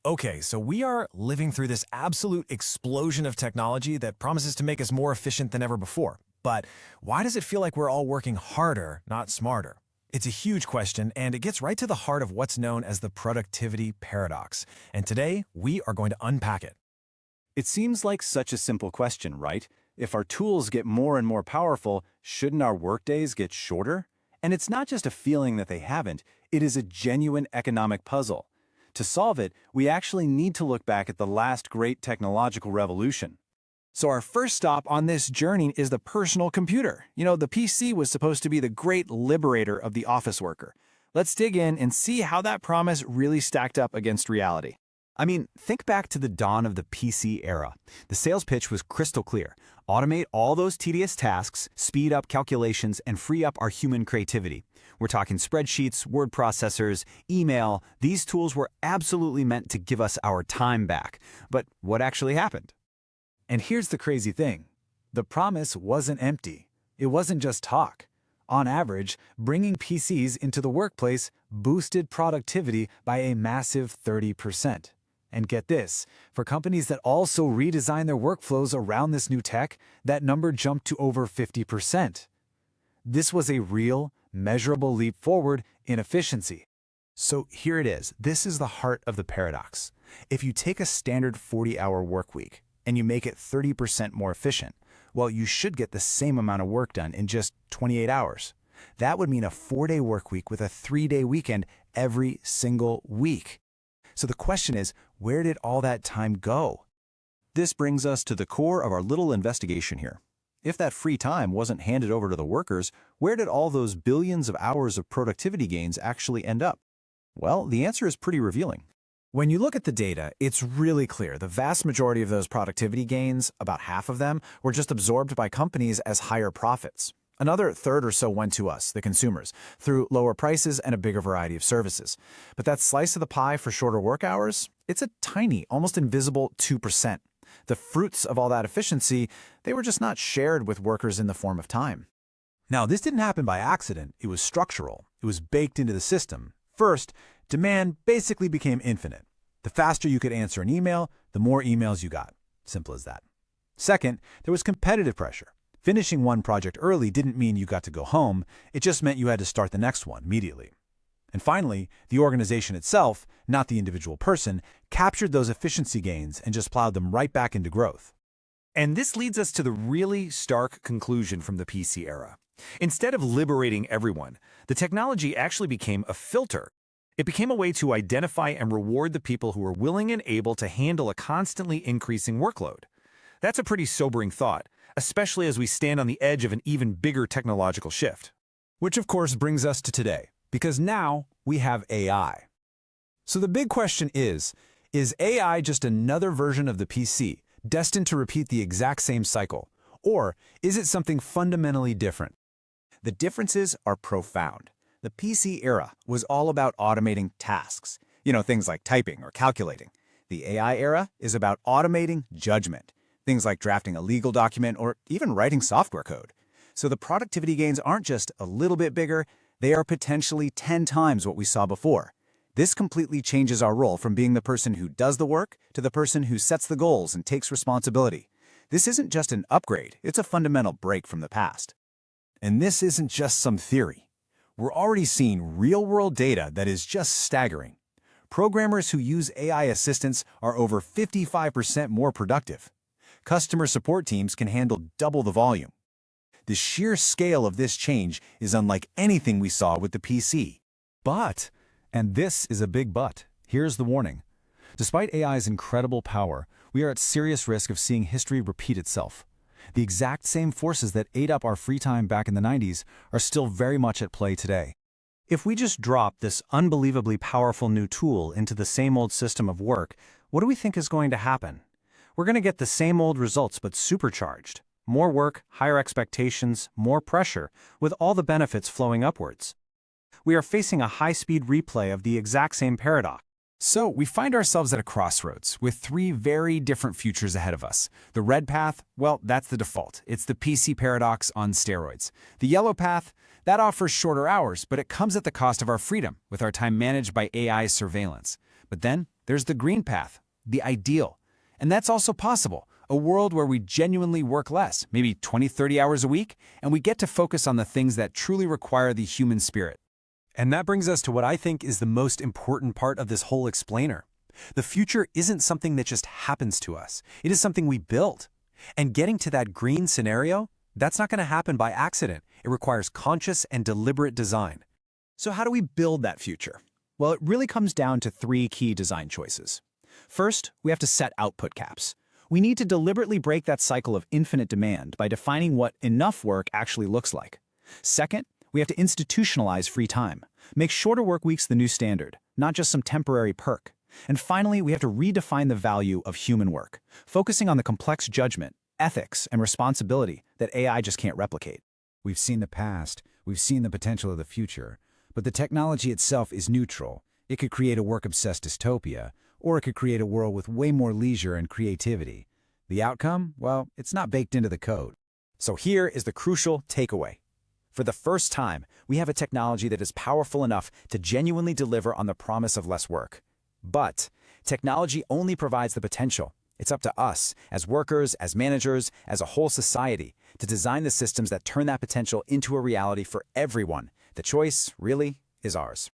Okay, so we are living through this absolute explosion of technology that promises to make us more efficient than ever before. But why does it feel like we're all working harder, not smarter? It's a huge question, and it gets right to the heart of what's known as the productivity paradox. And today, we are going to unpack it. It seems like such a simple question, right? If our tools get more and more powerful, shouldn't our workdays get shorter? And it's not just a feeling that they haven't, it is a genuine economic puzzle. To solve it, we actually need to look back at the last great technological revolution. So our first stop on this journey is the personal computer. The PC was supposed to be the great liberator of the office worker. Let's dig in and see how that promise really stacked up against reality. Think back to the dawn of the PC era. The sales pitch was crystal clear. Automate all those tedious tasks, speed up calculations, and free up our human creativity. We're talking spreadsheets, word processors, email. These tools were absolutely meant to give us our time back. But what actually happened? And here's the crazy thing. The promise wasn't empty. It wasn't just talk. On average, bringing PCs into the workplace boosted productivity by a massive 30%. And get this, for companies that also redesign their workflows around this new tech, that number jumped to over 50%. This was a real, measurable leap forward in efficiency. So here it is. This is the heart of the paradox. If you take a standard 40-hour work week and you make it 30% more efficient, well, you should get the same amount of work done in just 28 hours. That would mean a 4-day work week with a 3-day weekend every single week. So the question is, where did all that time go? This brings us to the core of our little investigation here. If that free time wasn't handed over to the workers, where did all those billions of hours of productivity gains actually end up? Well, the answer is pretty revealing. When you look at the data, it's really clear. The vast majority of those productivity gains, about half of them, were just absorbed by companies as higher profits. Another third or so went to us, the consumers, through lower prices and a bigger variety of services. But that slice of the pie for shorter work hours, it's a tiny, almost invisible 2%. The fruits of all that efficiency, they were just not shared with workers in the form of time. Now, this didn't happen by accident. It was structural. It was baked into the system. First, demand basically became infinite. The faster you could answer an email, the more emails you got. Simple as that. Second, there was competitive pressure. Finishing one project early didn't mean you got to go home. It just meant you had to start the next one immediately. And finally, the organization itself, not the individual person, captured those efficiency gains and just plowed them right back into growth. And this leads us to the really stark conclusion from the PC era. Instead of liberating everyone, the technology actually became a filter. It became a way to identify and reward the people who were willing and able to handle a constantly increasing workload. That's a pretty sobering thought, especially as we stand on the edge of an even bigger technological shift. Which of course brings us to today, because now we have AI. So the big question is AI just another version of the PC, destined to repeat the exact same cycle? Or is it something fundamentally different? The differences are profound. The PC era was all about automating tasks, things like typing or calculating. The AI era is about automating judgment, things like drafting a legal document or even writing software code. So the productivity gains aren't just a little bit bigger, they are potentially 10 times what we saw before. This completely changes our role from being the person who does the work to the person who sets the goals and takes responsibility. This isn't just an upgrade, it's a fundamental break from the past. And this isn't just some theory. We're already seeing real-world data that is just staggering. Programmers who use AI assistants are over 55% more productive. Customer support teams can handle double the volume. The sheer scale of this change is unlike anything we saw with the PC. But, and this is a big but, here's the warning. Despite AI's incredible power, we are at serious risk of seeing history repeat itself. The exact same forces that ate up our free time back in the 90s are still very much at play today. If we just drop this unbelievably powerful new tool into the same old system of work, what do we think is going to happen? We're going to get the same old results but supercharged. More work, higher expectations, more pressure, with all the benefits flowing upwards. We are facing a high-speed replay of the exact same paradox. So we find ourselves at a crossroads with 3 very different futures ahead of us. The red path, well, that's the default. It's the PC paradox on steroids. The yellow path, that offers shorter hours, but it comes at the cost of our freedom, with our time managed by AI surveillance. But then There's the green path, the ideal. And that's also possible, a world where we genuinely work less, maybe 20, 30 hours a week, and we get to focus on the things that truly require the human spirit. And that brings us to what I think is the most important part of this whole explainer. The future isn't something that just happens to us. It is something we build. And getting to that green scenario, that's not going to happen by accident. It requires conscious and deliberate design. So how do we build that future? Well, it really comes down to 3 key design choices. First, we have to set output caps. We need to deliberately break that cycle of infinite demand by defining what enough work actually looks like. Second, we have to institutionalize free time. Make shorter work weeks the new standard, not just some temporary perk. And finally, we have to redefine the value of human work, focusing on the complex judgment, ethics, and responsibility that AI just can't replicate. We've seen the past, we've seen the potential of the future, but the technology itself is neutral. It could create a work-obsessed dystopia, or it could create a world with way more leisure and creativity. The outcome? Well, it's not baked into the code. So here is the crucial takeaway. For the first time, we have a technology that is powerful enough to genuinely deliver on the promise of less work. But technology only provides the potential. It's up to us, as workers, as managers, as a whole society, to design the systems that turn that potential into a reality for everyone. The choice, really, is ours.